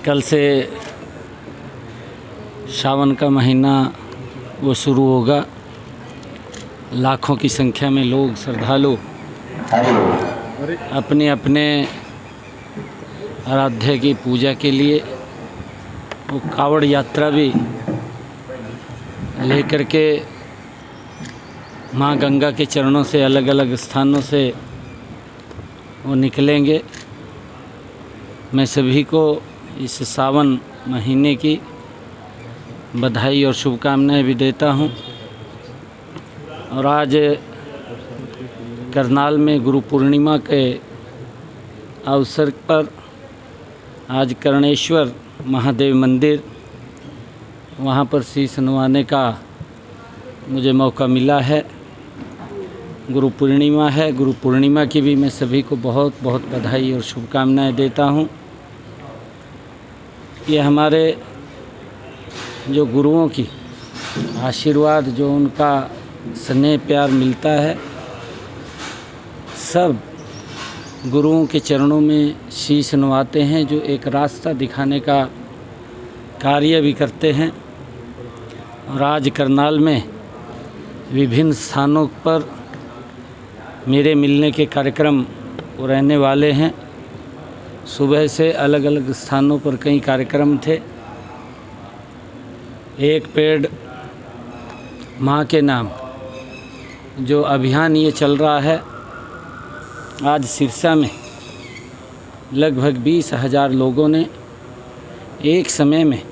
कल से सावन का महीना वो शुरू होगा। लाखों की संख्या में लोग श्रद्धालु अपने अपने आराध्य की पूजा के लिए वो कावड़ यात्रा भी लेकर के माँ गंगा के चरणों से अलग अलग स्थानों से वो निकलेंगे। मैं सभी को इस सावन महीने की बधाई और शुभकामनाएं भी देता हूं। और आज करनाल में गुरु पूर्णिमा के अवसर पर आज कर्णेश्वर महादेव मंदिर वहां पर शीश नवाने का मुझे मौका मिला है। गुरु पूर्णिमा है। गुरु पूर्णिमा की भी मैं सभी को बहुत बहुत बधाई और शुभकामनाएं देता हूं। ये हमारे जो गुरुओं की आशीर्वाद, जो उनका स्नेह प्यार मिलता है, सब गुरुओं के चरणों में शीश नवाते हैं, जो एक रास्ता दिखाने का कार्य भी करते हैं। और आज करनाल में विभिन्न स्थानों पर मेरे मिलने के कार्यक्रम वो रहने वाले हैं। सुबह से अलग अलग स्थानों पर कई कार्यक्रम थे। एक पेड़ माँ के नाम जो अभियान ये चल रहा है, आज सिरसा में लगभग 20,000 लोगों ने एक समय में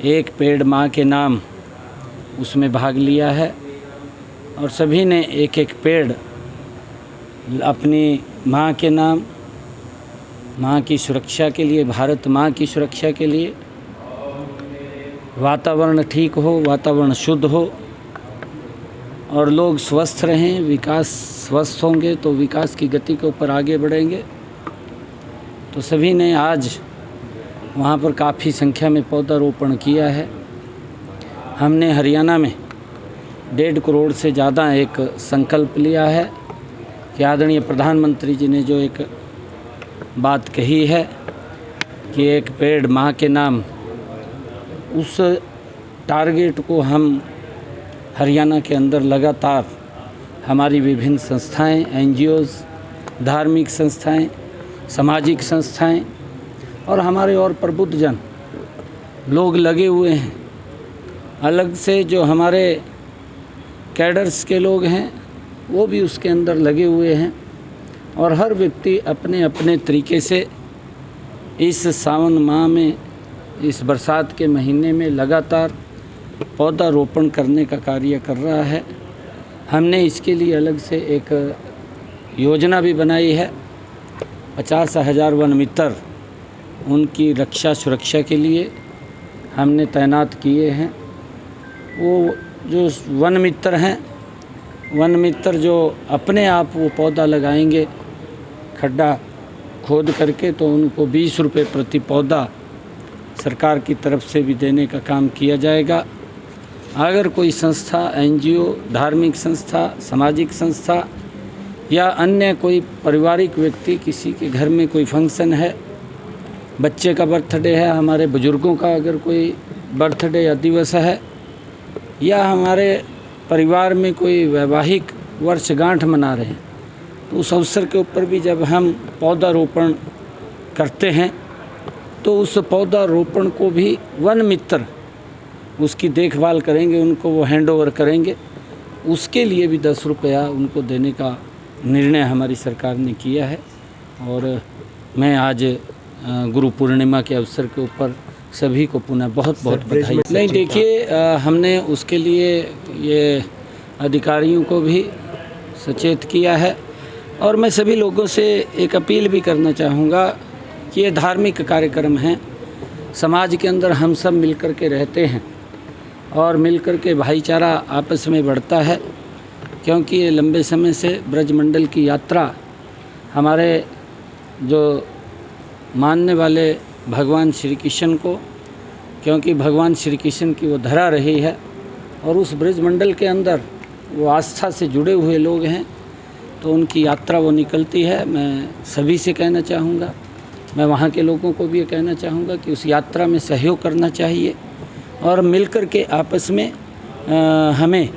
एक पेड़ माँ के नाम उसमें भाग लिया है। और सभी ने एक एक पेड़ अपनी माँ के नाम, माँ की सुरक्षा के लिए, भारत माँ की सुरक्षा के लिए, वातावरण ठीक हो, वातावरण शुद्ध हो और लोग स्वस्थ रहें, विकास स्वस्थ होंगे तो विकास की गति के ऊपर आगे बढ़ेंगे। तो सभी ने आज वहाँ पर काफ़ी संख्या में पौधारोपण किया है। हमने हरियाणा में 1.5 करोड़ से ज़्यादा एक संकल्प लिया है कि आदरणीय प्रधानमंत्री जी ने जो एक बात कही है कि एक पेड़ माँ के नाम, उस टारगेट को हम हरियाणा के अंदर लगातार हमारी विभिन्न संस्थाएं, एनजीओज़, धार्मिक संस्थाएं, सामाजिक संस्थाएं और हमारे और प्रबुद्धजन लोग लगे हुए हैं। अलग से जो हमारे कैडर्स के लोग हैं वो भी उसके अंदर लगे हुए हैं। और हर व्यक्ति अपने अपने तरीके से इस सावन माह में, इस बरसात के महीने में लगातार पौधारोपण करने का कार्य कर रहा है। हमने इसके लिए अलग से एक योजना भी बनाई है। 50,000 वन मित्र उनकी रक्षा सुरक्षा के लिए हमने तैनात किए हैं। वो जो वन मित्र हैं, वन मित्र जो अपने आप वो पौधा लगाएंगे खड्डा खोद करके, तो उनको 20 रुपये प्रति पौधा सरकार की तरफ से भी देने का काम किया जाएगा। अगर कोई संस्था, एनजीओ, धार्मिक संस्था, सामाजिक संस्था या अन्य कोई पारिवारिक व्यक्ति, किसी के घर में कोई फंक्शन है, बच्चे का बर्थडे है, हमारे बुजुर्गों का अगर कोई बर्थडे या दिवस है, या हमारे परिवार में कोई वैवाहिक वर्षगांठ मना रहे हैं, तो उस अवसर के ऊपर भी जब हम पौधारोपण करते हैं तो उस पौधारोपण को भी वन मित्र उसकी देखभाल करेंगे, उनको वो हैंडओवर करेंगे। उसके लिए भी 10 रुपया उनको देने का निर्णय हमारी सरकार ने किया है। और मैं आज गुरु पूर्णिमा के अवसर के ऊपर सभी को पुनः बहुत बहुत बधाई। नहीं, देखिए, हमने उसके लिए ये अधिकारियों को भी सचेत किया है। और मैं सभी लोगों से एक अपील भी करना चाहूँगा कि ये धार्मिक कार्यक्रम हैं, समाज के अंदर हम सब मिलकर के रहते हैं और मिलकर के भाईचारा आपस में बढ़ता है। क्योंकि ये लंबे समय से ब्रजमंडल की यात्रा हमारे जो मानने वाले भगवान श्री कृष्ण को, क्योंकि भगवान श्री कृष्ण की वो धरा रही है और उस ब्रजमंडल के अंदर वो आस्था से जुड़े हुए लोग हैं, तो उनकी यात्रा वो निकलती है। मैं सभी से कहना चाहूँगा मैं वहाँ के लोगों को भी ये कहना चाहूँगा कि उस यात्रा में सहयोग करना चाहिए और मिलकर के आपस में हमें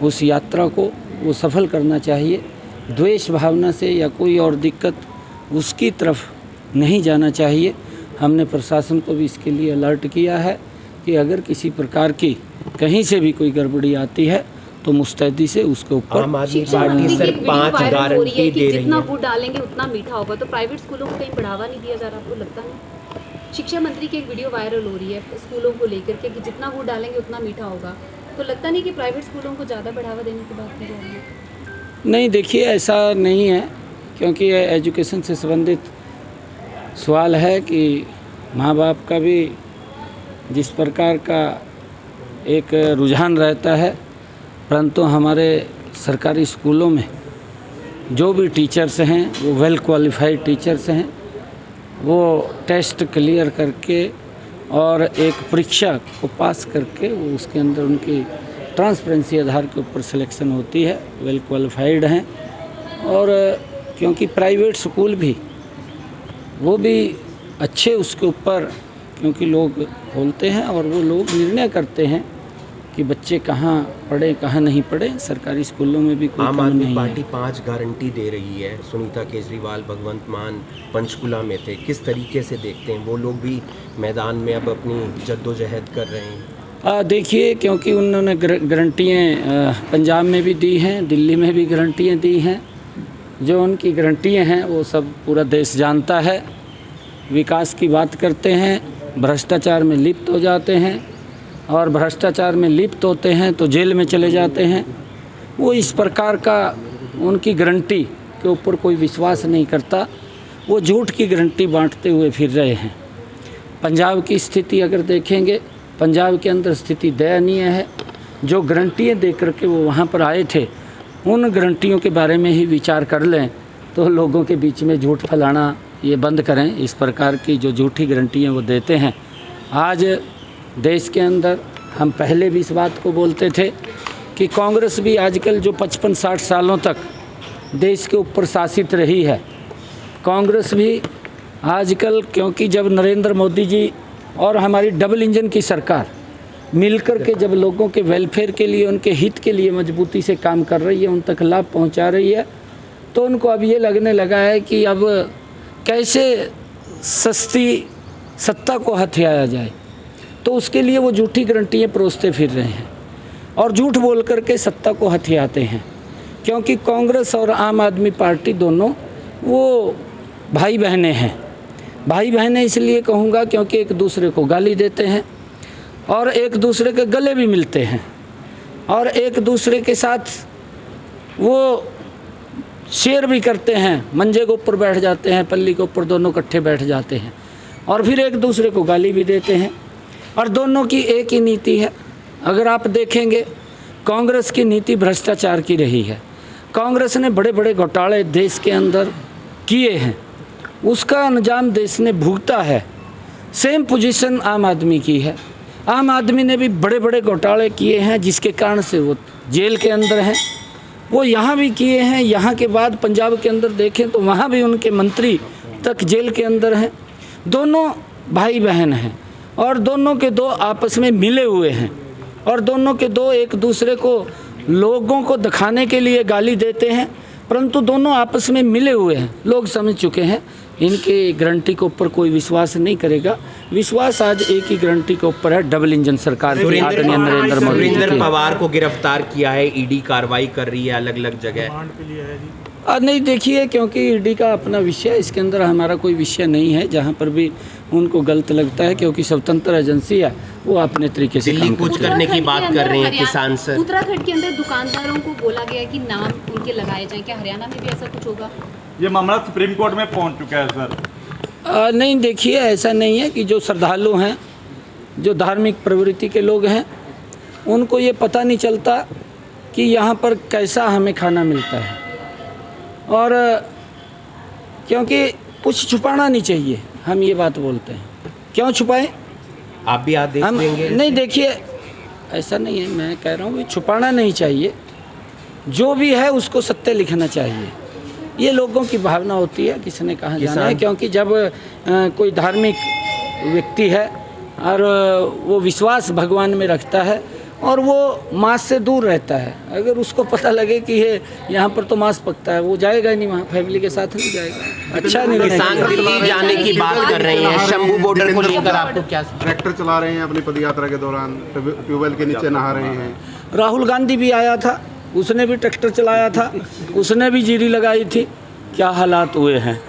उस यात्रा को वो सफल करना चाहिए। द्वेष भावना से या कोई और दिक्कत उसकी तरफ नहीं जाना चाहिए। हमने प्रशासन को भी इसके लिए अलर्ट किया है कि अगर किसी प्रकार की कहीं से भी कोई गड़बड़ी आती है तो मुस्तैदी से उसके ऊपर। आम आदमी पार्टी सर 5 गारंटी दे रही जितना है। वोट डालेंगे उतना मीठा होगा, तो प्राइवेट स्कूलों को कहीं बढ़ावा नहीं दिया जा रहा, आपको लगता नहीं? शिक्षा मंत्री की एक वीडियो वायरल हो रही है स्कूलों को लेकर के कि जितना वोट डालेंगे उतना मीठा होगा, तो लगता नहीं कि प्राइवेट स्कूलों को ज़्यादा बढ़ावा देने की बात की जा रही है? नहीं, देखिए ऐसा नहीं है, क्योंकि एजुकेशन से संबंधित सवाल है कि माँ बाप का भी जिस प्रकार का एक रुझान रहता है, परंतु हमारे सरकारी स्कूलों में जो भी टीचर्स हैं वो वेल क्वालिफाइड टीचर्स हैं। वो टेस्ट क्लियर करके और एक परीक्षा को पास करके वो उसके अंदर उनकी ट्रांसपेरेंसी आधार के ऊपर सिलेक्शन होती है, वेल क्वालिफाइड हैं। और क्योंकि प्राइवेट स्कूल भी वो भी अच्छे उसके ऊपर क्योंकि लोग खोलते हैं और वो लोग निर्णय करते हैं कि बच्चे कहाँ पढ़े कहाँ नहीं पढ़े। सरकारी स्कूलों में भी कोई आम कानून आदमी नहीं पार्टी है। 5 गारंटी दे रही है। सुनीता केजरीवाल, भगवंत मान पंचकुला में थे, किस तरीके से देखते हैं? वो लोग भी मैदान में अब अपनी जद्दोजहद कर रहे हैं। देखिए, क्योंकि उन्होंने गारंटियाँ पंजाब में भी दी हैं, दिल्ली में भी गारंटियाँ दी हैं। जो उनकी गारंटियाँ हैं वो सब पूरा देश जानता है। विकास की बात करते हैं, भ्रष्टाचार में लिप्त हो जाते हैं और भ्रष्टाचार में लिप्त होते हैं तो जेल में चले जाते हैं। वो इस प्रकार का उनकी गारंटी के ऊपर कोई विश्वास नहीं करता, वो झूठ की गारंटी बांटते हुए फिर रहे हैं। पंजाब की स्थिति अगर देखेंगे, पंजाब के अंदर स्थिति दयनीय है। जो गारंटियाँ दे करके वो वहाँ पर आए थे, उन गारंटियों के बारे में ही विचार कर लें तो लोगों के बीच में झूठ फैलाना ये बंद करें। इस प्रकार की जो झूठी गारंटियाँ वो देते हैं, आज देश के अंदर हम पहले भी इस बात को बोलते थे कि कांग्रेस भी आजकल जो 55-60 सालों तक देश के ऊपर शासित रही है, कांग्रेस भी आजकल, क्योंकि जब नरेंद्र मोदी जी और हमारी डबल इंजन की सरकार मिलकर के जब लोगों के वेलफेयर के लिए, उनके हित के लिए मजबूती से काम कर रही है, उन तक लाभ पहुंचा रही है, तो उनको अब ये लगने लगा है कि अब कैसे सस्ती सत्ता को हथियाया जाए। तो उसके लिए वो झूठी गारंटियाँ परोसते फिर रहे हैं और झूठ बोल करके सत्ता को हथियाते हैं। क्योंकि कांग्रेस और आम आदमी पार्टी दोनों वो भाई बहनें हैं। भाई बहनें इसलिए कहूँगा क्योंकि एक दूसरे को गाली देते हैं और एक दूसरे के गले भी मिलते हैं और एक दूसरे के साथ वो शेयर भी करते हैं। मंजे के ऊपर बैठ जाते हैं, पल्ली के ऊपर दोनों इकट्ठे बैठ जाते हैं और फिर एक दूसरे को गाली भी देते हैं। और दोनों की एक ही नीति है। अगर आप देखेंगे, कांग्रेस की नीति भ्रष्टाचार की रही है। कांग्रेस ने बड़े बड़े घोटाले देश के अंदर किए हैं, उसका अंजाम देश ने भुगता है। सेम पोजीशन आम आदमी की है। आम आदमी ने भी बड़े बड़े घोटाले किए हैं जिसके कारण से वो जेल के अंदर हैं। वो यहाँ भी किए हैं, यहाँ के बाद पंजाब के अंदर देखें तो वहाँ भी उनके मंत्री तक जेल के अंदर हैं। दोनों भाई बहन हैं और दोनों के दो आपस में मिले हुए हैं और दोनों के दो एक दूसरे को लोगों को दिखाने के लिए गाली देते हैं, परंतु दोनों आपस में मिले हुए हैं। लोग समझ चुके हैं इनकी गारंटी के ऊपर कोई विश्वास नहीं करेगा। विश्वास आज एक ही गारंटी के ऊपर है, डबल इंजन सरकार की आदरणीय नरेंद्र मोदी जी। सुरेंद्र पवार को गिरफ्तार किया है, ईडी कार्रवाई कर रही है अलग अलग जगह। नहीं, देखिए, क्योंकि ईडी का अपना विषय, इसके अंदर हमारा कोई विषय नहीं है। जहाँ पर भी उनको गलत लगता है, क्योंकि स्वतंत्र एजेंसी है, वो अपने तरीके से दिल्ली कूच करने की बात कर रहे हैं किसान सर। उत्तराखंड के अंदर दुकानदारों को बोला गया कि नाम उनके लगाए जाएं, क्या हरियाणा में भी ऐसा कुछ होगा? ये मामला सुप्रीम कोर्ट में पहुंच चुका है सर। नहीं, देखिए, ऐसा नहीं है कि जो श्रद्धालु हैं, जो धार्मिक प्रवृत्ति के लोग हैं, उनको ये पता नहीं चलता कि यहाँ पर कैसा हमें खाना मिलता है। और क्योंकि कुछ छुपाना नहीं चाहिए, हम ये बात बोलते हैं। क्यों छुपाएं? आप भी आदेश देंगे? नहीं, देखिए, ऐसा नहीं है। मैं कह रहा हूँ कि छुपाना नहीं चाहिए, जो भी है उसको सत्य लिखना चाहिए। ये लोगों की भावना होती है, किसने कहाँ जाना है। क्योंकि जब कोई धार्मिक व्यक्ति है और वो विश्वास भगवान में रखता है और वो मांस से दूर रहता है, अगर उसको पता लगे कि ये यहाँ पर तो मांस पकता है, वो जाएगा ही नहीं वहाँ, फैमिली के साथ नहीं जाएगा। अच्छा नहीं। किसान दिल्ली जाने की बात कर रहे हैं, शंभू बॉर्डर को लेकर आपको क्या? ट्रैक्टर चला रहे हैं अपनी पदयात्रा के दौरान, ट्यूबवेल के नीचे नहा रहे हैं। राहुल गांधी भी आया था, उसने भी ट्रैक्टर चलाया था, उसने भी जीरी लगाई थी। क्या हालात हुए हैं।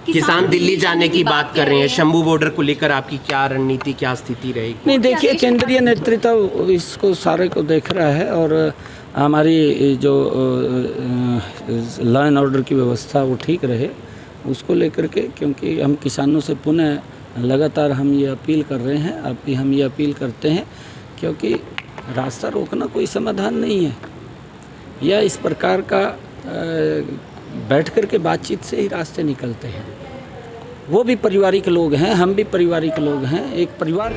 किसान दिल्ली जाने की बात कर रहे हैं, शंभू बॉर्डर को लेकर आपकी क्या रणनीति, क्या स्थिति रहेगी? नहीं, देखिए केंद्रीय नेतृत्व इसको सारे को देख रहा है और हमारी जो लॉ एंड ऑर्डर की व्यवस्था वो ठीक रहे उसको लेकर के, क्योंकि हम किसानों से पुनः लगातार हम ये अपील कर रहे हैं, अभी हम ये अपील करते हैं, क्योंकि रास्ता रोकना कोई समाधान नहीं है, या इस प्रकार का बैठ कर के बातचीत से ही रास्ते निकलते हैं। वो भी पारिवारिक लोग हैं, हम भी पारिवारिक लोग हैं, एक परिवार